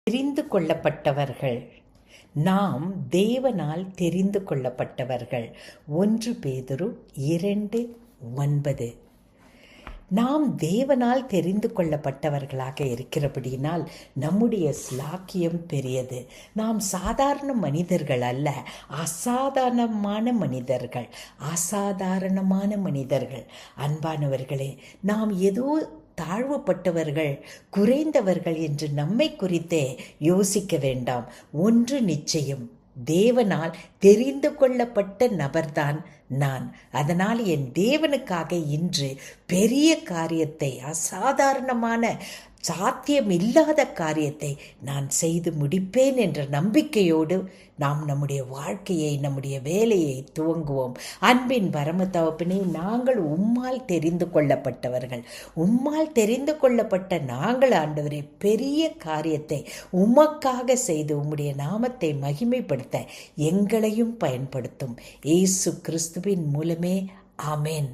தெரிந்து கொள்ளப்பட்டவர்கள். நாம் தேவனால் தெரிந்து கொள்ளப்பட்டவர்கள். 1 பேதுரு 2:9. நாம் தேவனால் தெரிந்து கொள்ளப்பட்டவர்களாக இருக்கிறபடியினால் நம்முடைய ஸ்லாக்கியம் பெரியது. நாம் சாதாரண மனிதர்கள் அல்ல, அசாதாரணமான மனிதர்கள். அன்பானவர்களே, நாம் ஏதோ தாழ்வுப்பட்டவர்கள், குறைந்தவர்கள் என்று நம்மை குறித்தே யோசிக்க வேண்டாம். ஒன்று நிச்சயம், தேவனால் தெரிந்து கொள்ளப்பட்ட நபர்தான் நான். அதனால் என் தேவனுக்காக இன்று பெரிய காரியத்தை, அசாதாரணமான சாத்தியமில்லாத காரியத்தை நான் செய்து முடிப்பேன் என்ற நம்பிக்கையோடு நாம் நம்முடைய வாழ்க்கையை, நம்முடைய வேலையை துவங்குவோம். அன்பின் பரம தகப்பனே, நாங்கள் உம்மால் தெரிந்து கொள்ளப்பட்டவர்கள். உம்மால் தெரிந்து கொள்ளப்பட்ட நாங்கள் ஆண்டவரே பெரிய காரியத்தை உமக்காக செய்து உம்முடைய நாமத்தை மகிமைப்படுத்த எங்களையும் பயன்படுத்தும். இயேசு கிறிஸ்துவின் மூலமே ஆமேன்.